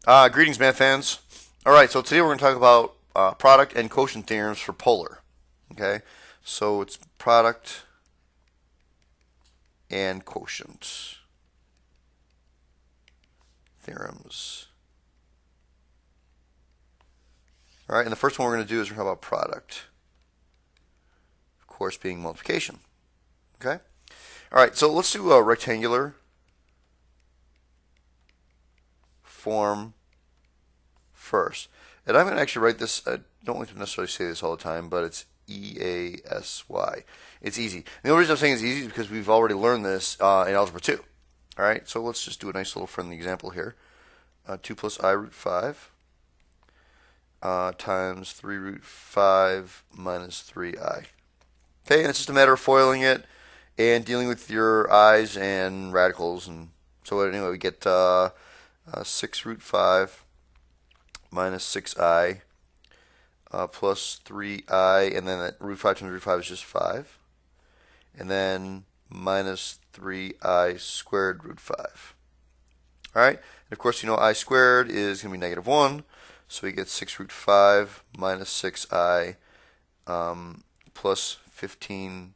Greetings, math fans. All right, so today we're going to talk about product and quotient theorems for polar. Okay, so it's product and quotient theorems. All right, and the first one we're going to do is we're going to talk about product, of course, being multiplication. Okay, all right, so let's do a rectangular form first. And I'm going to actually write this, I don't like to necessarily say this all the time, but it's EASY. It's easy. And the only reason I'm saying it's easy is because we've already learned this in Algebra 2. All right, so let's just do a nice little friendly example here. 2 plus I root 5 times 3 root 5 minus 3I. Okay, and it's just a matter of foiling it and dealing with your i's and radicals. And so anyway, we get 6 root 5 minus 6i plus 3i, and then that root 5 times root 5 is just 5. And then minus 3i squared root 5. All right, and of course, you know I squared is going to be negative 1, so we get 6 root 5 minus 6i plus 15i,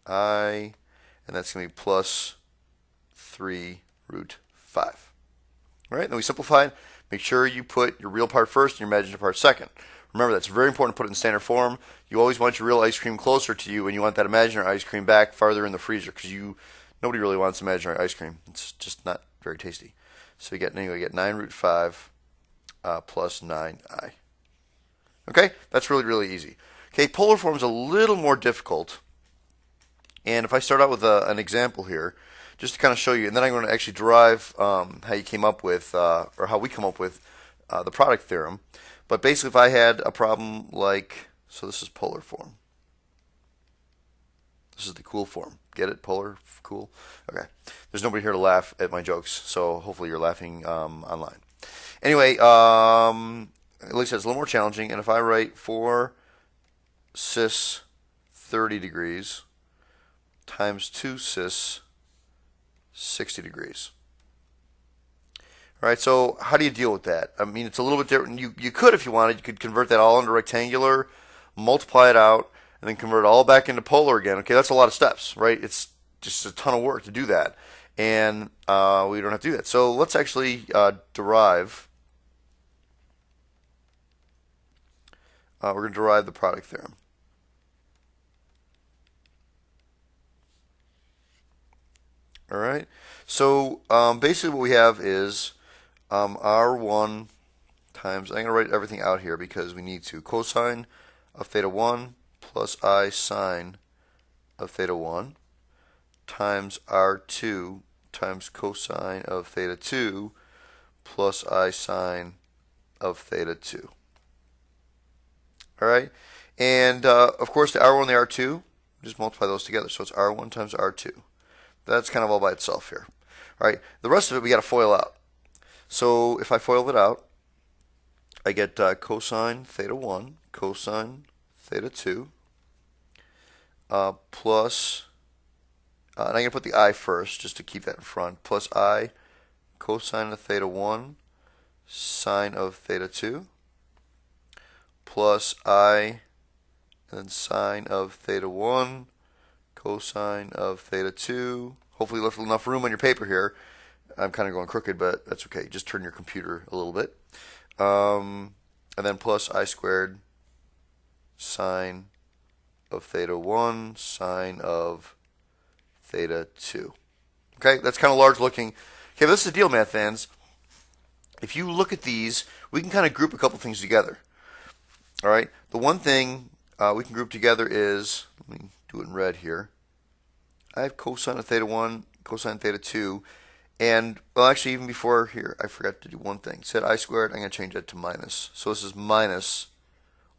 and that's going to be plus 3 root 5. All right, then we simplified. Make sure you put your real part first and your imaginary part second. Remember, that's very important to put it in standard form. You always want your real ice cream closer to you, and you want that imaginary ice cream back farther in the freezer, because nobody really wants imaginary ice cream. It's just not very tasty. So you get 9 root 5 plus 9i. Okay, that's really, really easy. Okay, polar form is a little more difficult. And if I start out with an example here, just to kind of show you, and then I'm going to actually derive how you came up with, or how we come up with the product theorem. But basically, if I had a problem like, so this is polar form. This is the cool form. Get it? Polar? Cool? Okay. There's nobody here to laugh at my jokes, so hopefully you're laughing online. Anyway, at least it's a little more challenging, and if I write 4 cis 30 degrees times 2 cis 60 degrees. All right, so how do you deal with that? I mean, it's a little bit different. You could, if you wanted, you could convert that all into rectangular, multiply it out, and then convert it all back into polar again. Okay, that's a lot of steps, right? It's just a ton of work to do that, and we don't have to do that. So let's actually derive. We're going to derive the product theorem. All right. So basically what we have is R1 times, I'm going to write everything out here because we need to, cosine of theta 1 plus I sine of theta 1 times R2 times cosine of theta 2 plus I sine of theta 2. All right. And of course the R1 and the R2, just multiply those together. So it's R1 times R2. That's kind of all by itself here. All right, the rest of it we got to FOIL out. So if I FOIL it out, I get cosine theta 1, cosine theta 2, plus, and I'm going to put the I first just to keep that in front, plus I cosine of theta 1, sine of theta 2, plus I, and then sine of theta 1, cosine of theta 2. Hopefully you left enough room on your paper here. I'm kind of going crooked, but that's okay. Just turn your computer a little bit. And then plus I squared sine of theta 1, sine of theta 2. Okay, that's kind of large looking. Okay, but this is the deal, math fans. If you look at these, we can kind of group a couple things together. All right, the one thing we can group together is, let me do it in red here. I have cosine of theta 1, cosine theta 2, and, well, actually, even before here, I forgot to do one thing. It said I squared, I'm going to change that to minus. So this is minus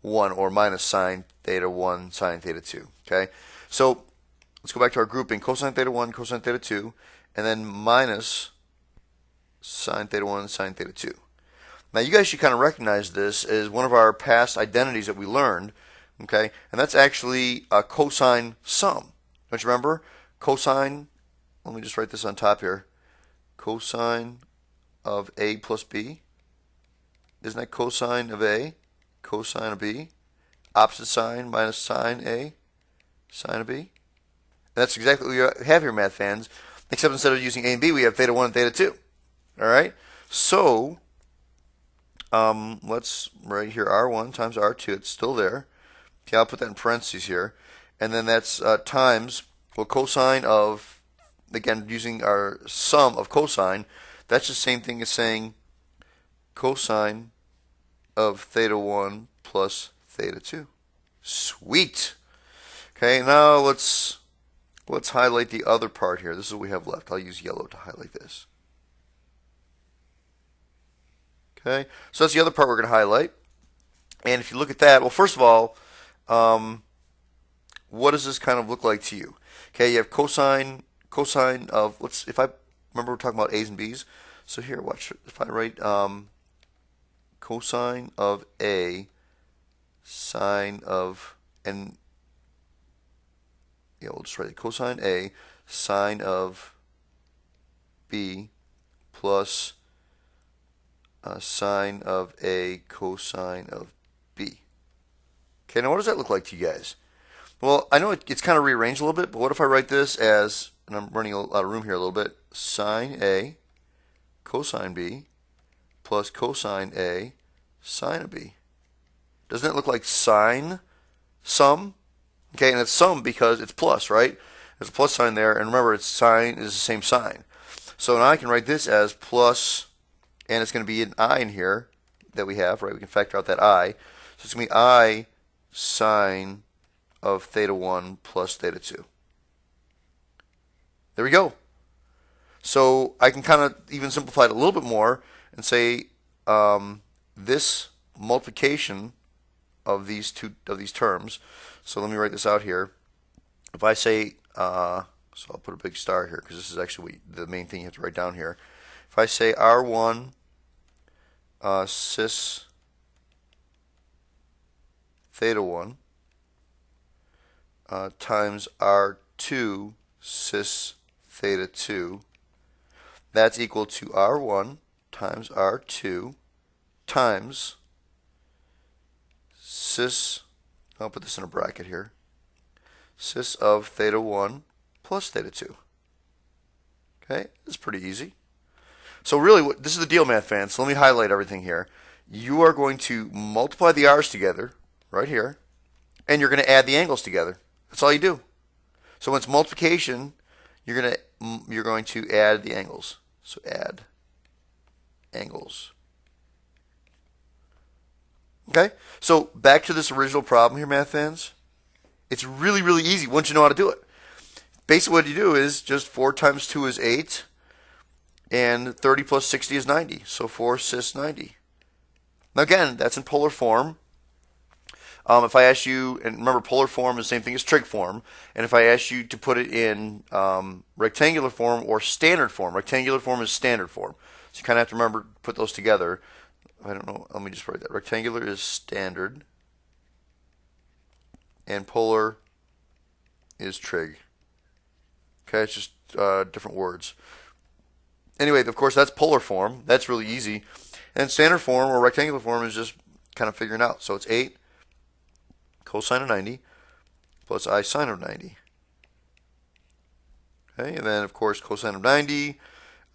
1, or minus sine theta 1, sine theta 2, okay? So let's go back to our grouping, cosine theta 1, cosine theta 2, and then minus sine theta 1, sine theta 2. Now, you guys should kind of recognize this as one of our past identities that we learned, okay? And that's actually a cosine sum. Don't you remember? Cosine, let me just write this on top here. Cosine of A plus B? Isn't that cosine of A, cosine of B? Opposite sign minus sine A, sine of B? And that's exactly what you have here, math fans, except instead of using A and B, we have theta 1 and theta 2. All right? So, let's write here R1 times R2. It's still there. Okay, I'll put that in parentheses here. And then that's times, well, cosine of, again, using our sum of cosine, that's the same thing as saying cosine of theta 1 plus theta 2. Sweet. Okay, now let's highlight the other part here. This is what we have left. I'll use yellow to highlight this. Okay, so that's the other part we're going to highlight. And if you look at that, well, first of all, what does this kind of look like to you? Okay, you have cosine of, if I remember we're talking about A's and B's. So here, watch, if I write cosine of A, sine of, and yeah, we'll just write it, cosine A, sine of B plus sine of A, cosine of B. Okay, now what does that look like to you guys? Well, I know it's kind of rearranged a little bit, but what if I write this as, and I'm running out of room here a little bit, sine A, cosine B, plus cosine A, sine of B. Doesn't it look like sine sum? Okay, and it's sum because it's plus, right? There's a plus sign there, and remember, it's sine is the same sign. So now I can write this as plus, and it's going to be an I in here that we have, right? We can factor out that I. So it's going to be I sine of theta 1 plus theta 2. There we go. So I can kind of even simplify it a little bit more and say this multiplication of these terms. So let me write this out here. If I say, so I'll put a big star here because this is actually the main thing you have to write down here. If I say R1 cis theta 1 times R2 cis theta 2, that's equal to R1 times R2 times cis, I'll put this in a bracket here, cis of theta 1 plus theta 2. Okay, that's pretty easy. So really, this is the deal, math fans. So let me highlight everything here. You are going to multiply the r's together, right here, and you're going to add the angles together. That's all you do. So when it's multiplication, you're going to add the angles. So add angles. Okay? So back to this original problem here, math fans. It's really, really easy once you know how to do it. Basically what you do is just 4 times 2 is 8, and 30 plus 60 is 90. So 4 cis 90. Now again, that's in polar form. If I ask you, and remember polar form is the same thing as trig form, and if I ask you to put it in rectangular form or standard form, rectangular form is standard form. So you kind of have to remember to put those together. I don't know, let me just write that. Rectangular is standard, and polar is trig. Okay, it's just different words. Anyway, of course, that's polar form. That's really easy. And standard form or rectangular form is just kind of figuring out. So it's 8 cosine of 90 plus I sine of 90. Okay, and then, of course, cosine of 90,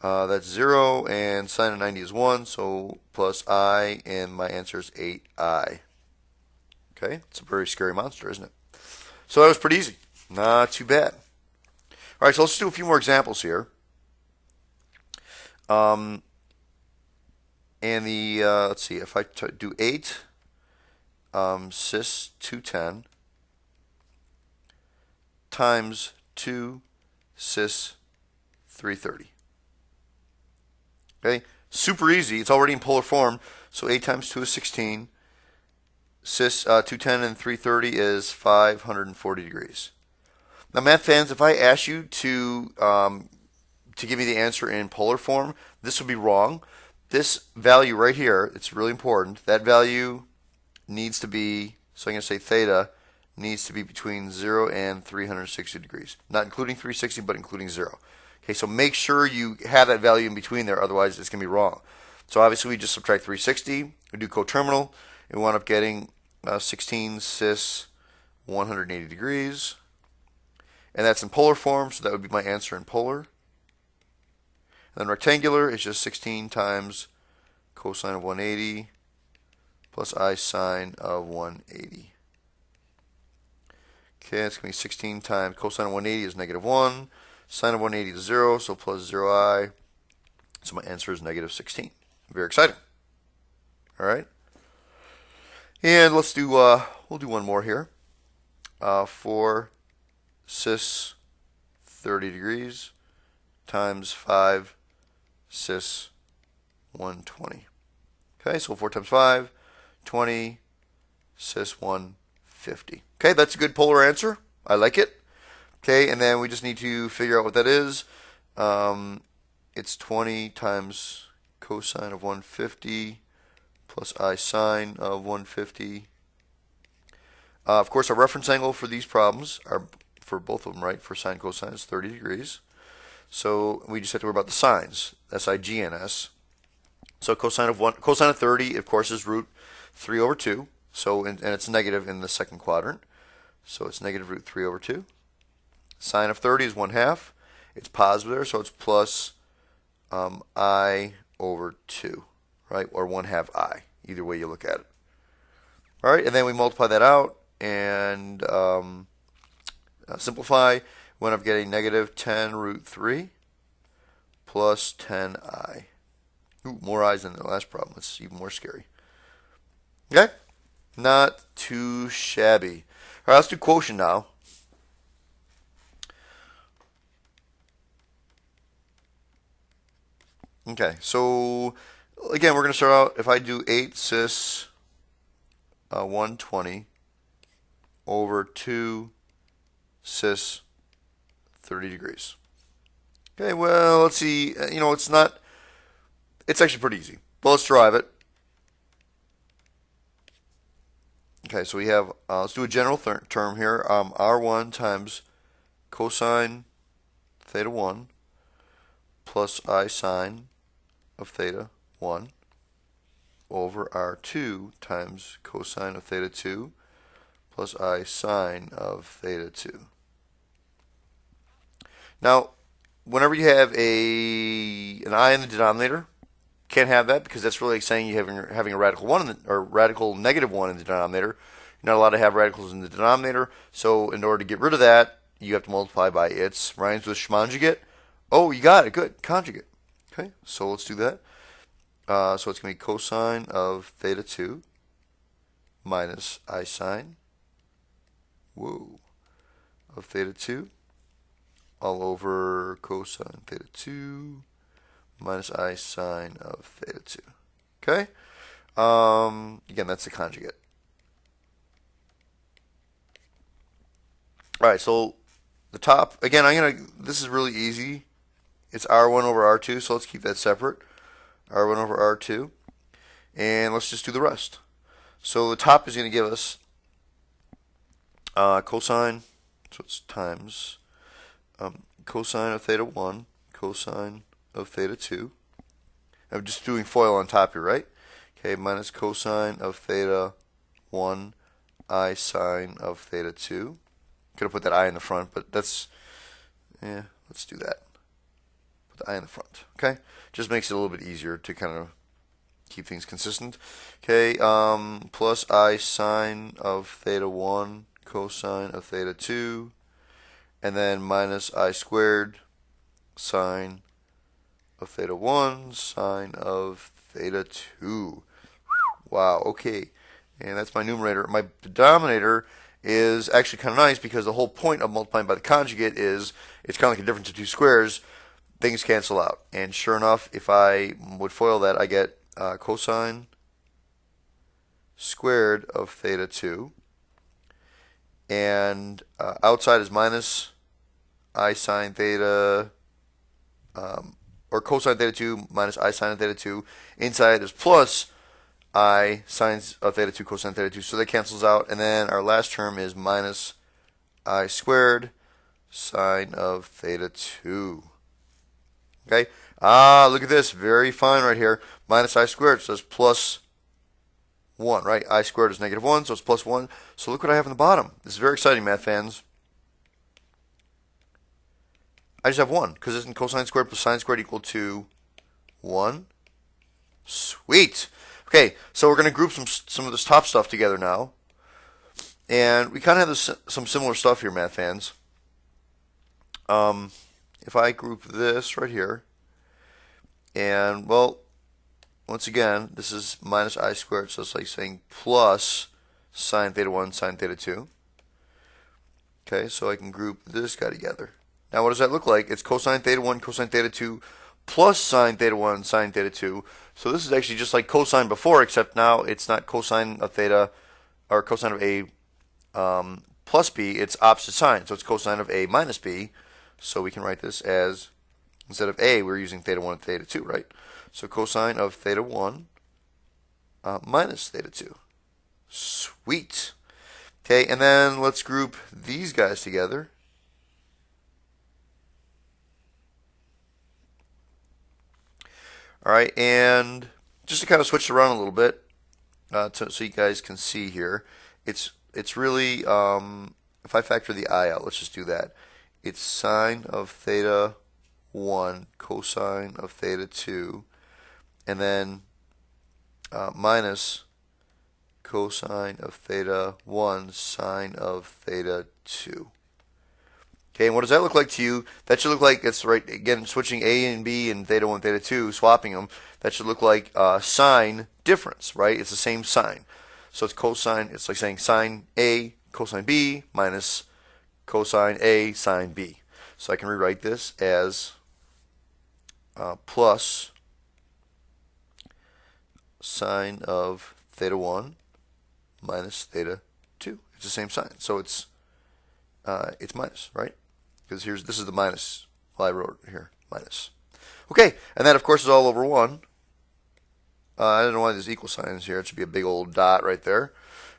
that's 0, and sine of 90 is 1, so plus I, and my answer is 8I. Okay, it's a very scary monster, isn't it? So that was pretty easy. Not too bad. All right, so let's do a few more examples here. And the, let's see, if I do 8 cis 210 times 2 cis 330. Okay, super easy. It's already in polar form. So 8 times 2 is 16. Cis 210 and 330 is 540 degrees. Now, math fans, if I ask you to give me the answer in polar form, this would be wrong. This value right here, it's really important. That value needs to be, so I'm going to say theta needs to be between 0 and 360 degrees. Not including 360, but including 0. Okay, so make sure you have that value in between there, otherwise it's going to be wrong. So obviously we just subtract 360, we do coterminal, and we wind up getting 16 cis 180 degrees. And that's in polar form, so that would be my answer in polar. And then rectangular is just 16 times cosine of 180 plus I sine of 180. Okay, that's going to be 16 times cosine of 180 is negative 1. Sine of 180 is 0, so plus 0i. So my answer is negative 16. Very exciting. All right. And let's do, we'll do one more here. 4 cis 30 degrees times 5 cis 120. Okay, so 4 times 5, 20, cis 150. Okay, that's a good polar answer. I like it. Okay, and then we just need to figure out what that is. It's 20 times cosine of 150 plus I sine of 150. Of course, our reference angle for these problems are, for both of them, right, for sine cosine is 30 degrees. So we just have to worry about the sines, S-I-G-N-S. So cosine of 30, of course, is root 3 over 2. So, and it's negative in the second quadrant. So it's negative root 3 over 2. Sine of 30 is 1/2. It's positive there, so it's plus I over 2, right? Or 1/2 I, either way you look at it. All right, and then we multiply that out and simplify. We end up getting negative 10 root 3 plus 10i. Ooh, more i's than the last problem. It's even more scary. Okay? Not too shabby. All right, let's do quotient now. Okay, so again, we're going to start out, if I do 8 cis 120 over 2 cis 30 degrees. Okay, well, let's see. It's actually pretty easy. But let's derive it. Okay, so we have, let's do a general term here. R1 times cosine theta 1 plus I sine of theta 1 over R2 times cosine of theta 2 plus I sine of theta 2. Now, whenever you have an I in the denominator, can't have that because that's really saying you having a radical 1 or radical negative 1 in the denominator. You're not allowed to have radicals in the denominator, so in order to get rid of that, you have to multiply by its rhymes with schmonjugate. Oh, you got it. Good. Conjugate. Okay, so let's do that. So it's going to be cosine of theta 2 minus I sine of theta 2 all over cosine theta 2 minus I sine of theta 2. Okay? Again, that's the conjugate. All right, so the top, again, this is really easy. It's R1 over R2, so let's keep that separate. R1 over R2. And let's just do the rest. So the top is going to give us cosine, so it's times cosine of theta 1, cosine of theta 2. I'm just doing FOIL on top here, right? Okay, minus cosine of theta 1, I sine of theta 2. Could have put that I in the front, but that's, let's do that. Put the I in the front, okay? Just makes it a little bit easier to kind of keep things consistent. Okay, plus I sine of theta 1, cosine of theta 2, and then minus I squared sine of theta 1, sine of theta 2. Wow, okay. And that's my numerator. My denominator is actually kind of nice because the whole point of multiplying by the conjugate is it's kind of like a difference of two squares. Things cancel out. And sure enough, if I would FOIL that, I get cosine squared of theta 2. And outside is minus I sine theta, or cosine theta 2 minus I sine theta 2. Inside is plus I sine of theta 2 cosine theta 2. So that cancels out. And then our last term is minus I squared sine of theta 2. Okay. Look at this. Very fine right here. Minus I squared. So it's plus 1, right? I squared is negative 1, so it's plus 1. So look what I have in the bottom. This is very exciting, math fans. I just have 1, because isn't cosine squared plus sine squared equal to 1? Sweet. Okay, so we're going to group some of this top stuff together now. And we kind of have some similar stuff here, math fans. If I group this right here, and, well, once again, this is minus I squared, so it's like saying plus sine theta 1, sine theta 2. Okay, so I can group this guy together. Now, what does that look like? It's cosine theta 1, cosine theta 2, plus sine theta 1, sine theta 2. So this is actually just like cosine before, except now it's not cosine of theta, or cosine of A plus B, it's opposite sign. So it's cosine of A minus B. So we can write this as, instead of A, we're using theta 1 and theta 2, right? So cosine of theta 1 minus theta 2. Sweet. Okay, and then let's group these guys together. All right, and just to kind of switch around a little bit, so you guys can see here, it's really, if I factor the I out, let's just do that. It's sine of theta 1 cosine of theta 2, and then minus cosine of theta 1 sine of theta 2. Okay, and what does that look like to you? That should look like, it's right, again, switching A and B and theta 1, theta 2, swapping them, that should look like sine difference, right? It's the same sign. So it's cosine, it's like saying sine A cosine B minus cosine A sine B. So I can rewrite this as plus sine of theta 1 minus theta 2. It's the same sign. So it's minus, right? Because this is the minus. Well, I wrote here, minus. Okay, and that, of course, is all over 1. I don't know why there's equal signs here. It should be a big old dot right there.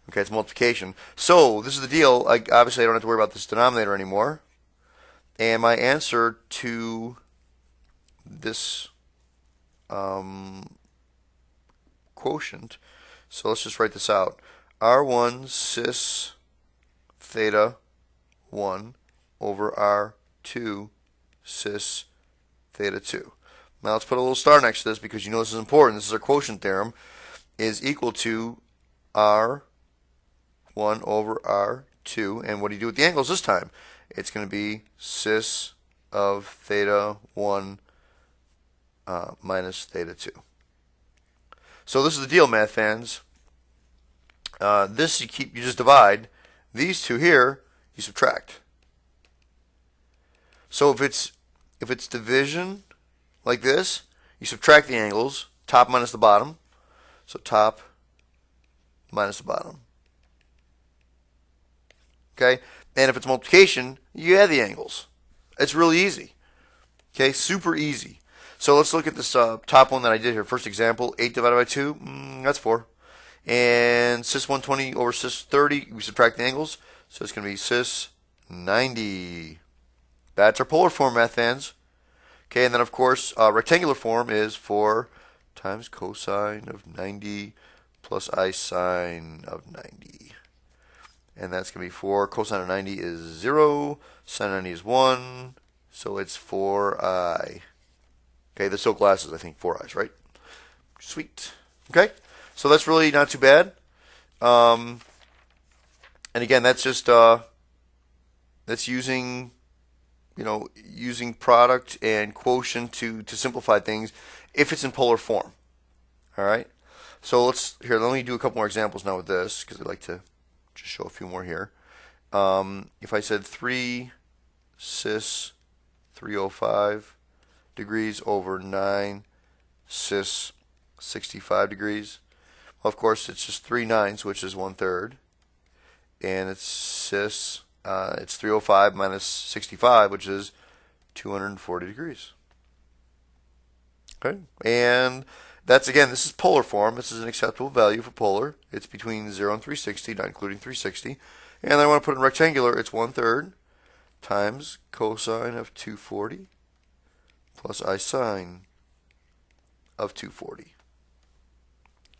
Okay, it's multiplication. So this is the deal. Obviously, I don't have to worry about this denominator anymore. And my answer to this quotient, so let's just write this out. R1 cis theta 1 over R2 cis theta 2. Now let's put a little star next to this because you know this is important. This is our quotient theorem, is equal to R1 over R2. And what do you do with the angles this time? It's going to be cis of theta 1 minus theta 2. So this is the deal, math fans. This you just divide. These two here you subtract. So if it's division like this, you subtract the angles, top minus the bottom. So top minus the bottom. Okay? And if it's multiplication, you add the angles. It's really easy. Okay? Super easy. So let's look at this top one that I did here. First example, 8 divided by 2, that's 4. And cis 120 over cis 30, we subtract the angles. So it's going to be cis 90. That's our polar form, math fans. Okay, and then of course, rectangular form is 4 times cosine of 90 plus I sine of 90. And that's going to be 4. Cosine of 90 is 0. Sine of 90 is 1. So it's 4i. Okay, the silk glasses, I think 4 i's, right? Sweet. Okay, so that's really not too bad. And again, that's just that's using, using product and quotient to simplify things if it's in polar form. All right. So let me do a couple more examples now with this because I'd like to just show a few more here. If I said 3 cis 305 degrees over 9 cis 65 degrees. Well, of course, it's just 3 9s, which is 1/3. And it's cis, it's 305 minus 65, which is 240 degrees. Okay, and that's, again, this is polar form. This is an acceptable value for polar. It's between 0 and 360, not including 360. And then I want to put it in rectangular. It's 1/3 times cosine of 240 plus I sine of 240.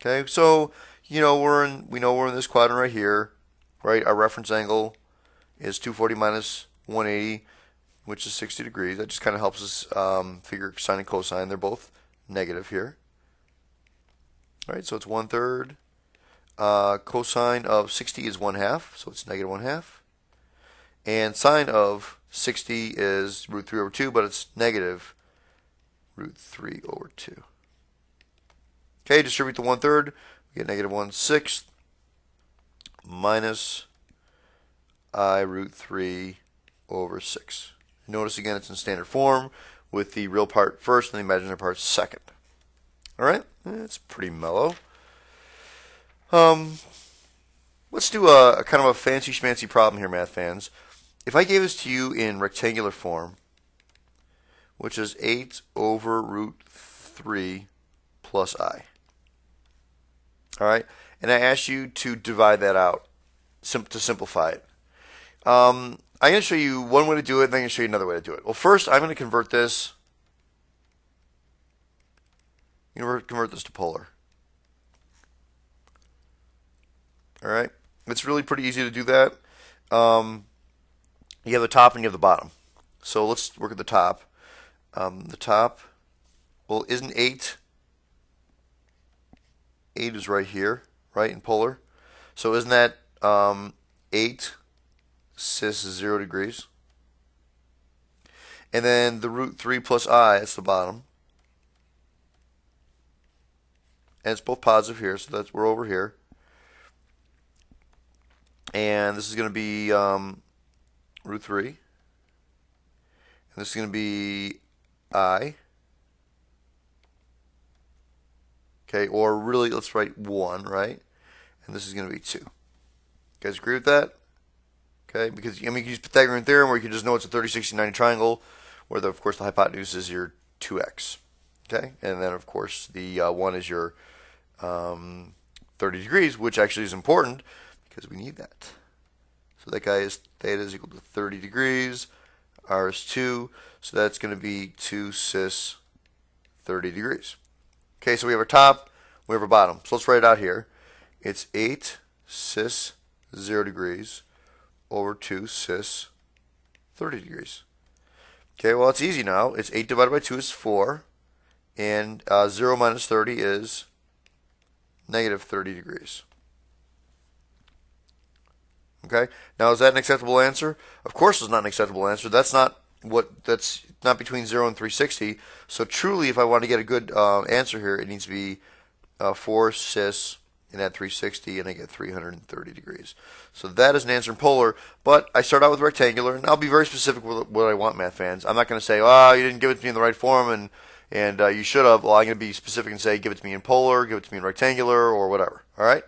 Okay, so we know we're in this quadrant right here, right? Our reference angle is 240 minus 180, which is 60 degrees. That just kind of helps us figure sine and cosine. They're both negative here. All right, so it's 1/3. Cosine of 60 is 1/2, so it's negative 1/2. And sine of 60 is root 3 over 2, but it's negative root 3 over 2. Okay, distribute the 1/3. We get negative 1/6 minus I root 3 over 6. Notice again it's in standard form with the real part first and the imaginary part second. All right, it's pretty mellow. Let's do a kind of a fancy schmancy problem here, math fans. If I gave this to you in rectangular form, which is 8 over root 3 plus I. All right, and I asked you to divide that out to simplify it. I'm going to show you one way to do it, and then I'm going to show you another way to do it. Well, first, I'm going to convert this. Convert this to polar. All right, it's really pretty easy to do that. You have the top and you have the bottom. So let's work at the top. The top, well, isn't 8? 8 is right here, right, in polar. So isn't that 8 cis 0 degrees? And then the root 3 plus I, that's the bottom. And it's both positive here, so we're over here. And this is going to be root 3. And this is going to be I. Okay, or really, let's write 1, right? And this is going to be 2. You guys agree with that? Okay, because you can use Pythagorean theorem, where you can just know it's a 30, 60, 90 triangle, where of course the hypotenuse is your 2x. Okay, and then of course the 1 is your 30 degrees, which actually is important because we need that. So that guy is theta is equal to 30 degrees. R is 2, so that's going to be 2 cis 30 degrees. Okay, so we have our top, we have our bottom. So let's write it out here. It's 8 cis 0 degrees over 2 cis 30 degrees. Okay, well, it's easy now. It's 8 divided by 2 is 4, and 0 minus 30 is negative 30 degrees. Okay, now is that an acceptable answer? Of course it's not an acceptable answer. That's not between 0 and 360. So truly, if I want to get a good answer here, it needs to be 4 cis and add 360, and I get 330 degrees. So that is an answer in polar, but I start out with rectangular, and I'll be very specific with what I want, math fans. I'm not going to say, oh, you didn't give it to me in the right form, and you should have. Well, I'm going to be specific and say, give it to me in polar, give it to me in rectangular, or whatever. All right?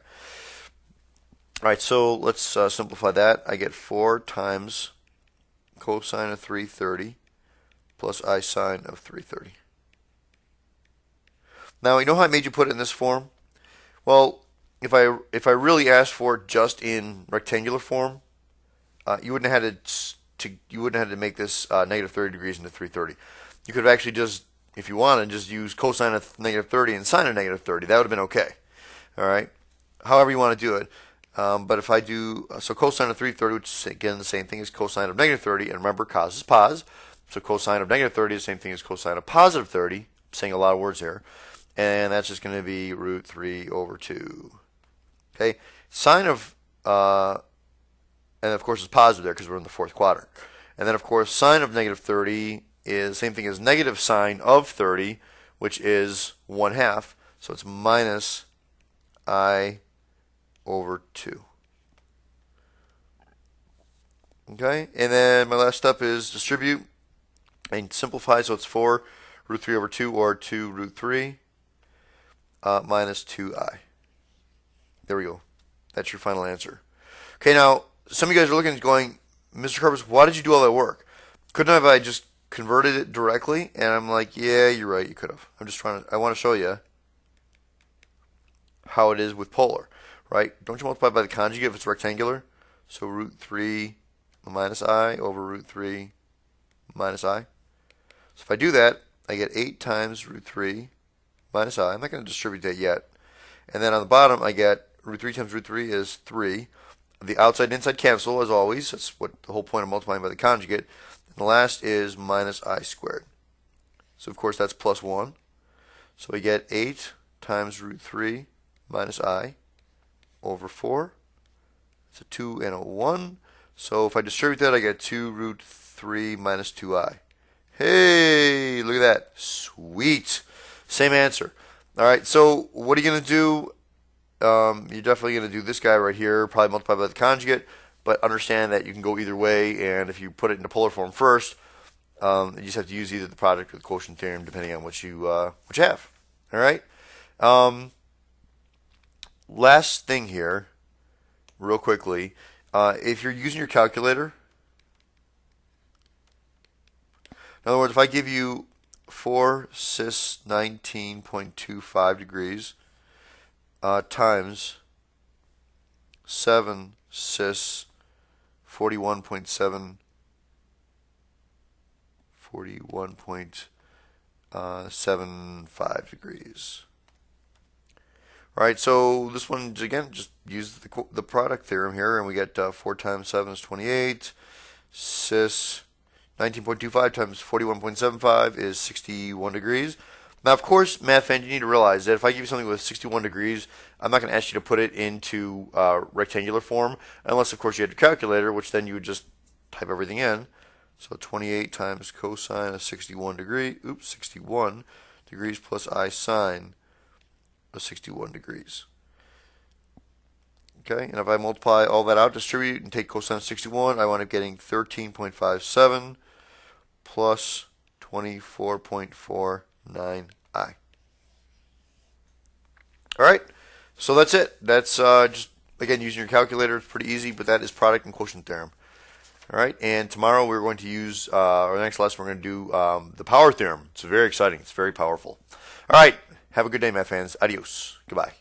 All right, so let's simplify that. I get 4 times cosine of 330 plus I sine of 330. Now, you know how I made you put it in this form? Well, if I really asked for it just in rectangular form, you wouldn't have had to make this negative 30 degrees into 330. You could have actually just, if you wanted, just use cosine of negative 30 and sine of negative 30. That would have been okay. All right. However you want to do it. But if I do, so cosine of 330, which is again the same thing as cosine of negative 30, and remember cos is pos, so cosine of negative 30 is the same thing as cosine of positive 30, I'm saying a lot of words here, and that's just going to be root 3 over 2. Okay, sine of, and of course it's positive there because we're in the fourth quadrant. And then of course sine of negative 30 is the same thing as negative sine of 30, which is 1/2, so it's minus I over 2. Okay, and then my last step is distribute and simplify, so it's 4 root 3 over 2, or 2 root 3 minus 2I. There we go. That's your final answer. Okay, now some of you guys are looking and going, Mr. Carpus, why did you do all that work? Couldn't have I just converted it directly? And I'm like, yeah, you're right, you could have. I want to show you how it is with polar. Right? Don't you multiply by the conjugate if it's rectangular? So root 3 minus I over root 3 minus I. So if I do that, I get 8 times root 3 minus I. I'm not going to distribute that yet. And then on the bottom, I get root 3 times root 3 is 3. The outside and inside cancel, as always. That's what the whole point of multiplying by the conjugate. And the last is minus I squared. So, of course, that's plus 1. So we get 8 times root 3 minus I over 4. It's a 2 and a 1. So if I distribute that, I get 2 root 3 minus 2I. Hey, look at that. Sweet. Same answer. All right, so what are you going to do? You're definitely going to do this guy right here, probably multiply by the conjugate, but understand that you can go either way, and if you put it into polar form first, you just have to use either the product or the quotient theorem, depending on what you have. All right? Last thing here, real quickly, if you're using your calculator, in other words, if I give you 4 cis 19.25 degrees times 7 cis 41.75 degrees. All right, so this one, again, just use the product theorem here, and we get 4 times 7 is 28. Cis 19.25 times 41.75 is 61 degrees. Now, of course, math fans, you need to realize that if I give you something with 61 degrees, I'm not going to ask you to put it into rectangular form, unless, of course, you had your calculator, which then you would just type everything in. So 28 times cosine of 61 degrees plus I sine of 61 degrees. Okay, and if I multiply all that out, distribute, and take cosine of 61, I wind up getting 13.57 plus 24.49I. All right, so that's it. That's just, again, using your calculator. It's pretty easy, but that is product and quotient theorem. All right, and tomorrow we're going to use, or the next lesson, we're going to do the power theorem. It's very exciting. It's very powerful. All right, have a good day, math fans. Adios. Goodbye.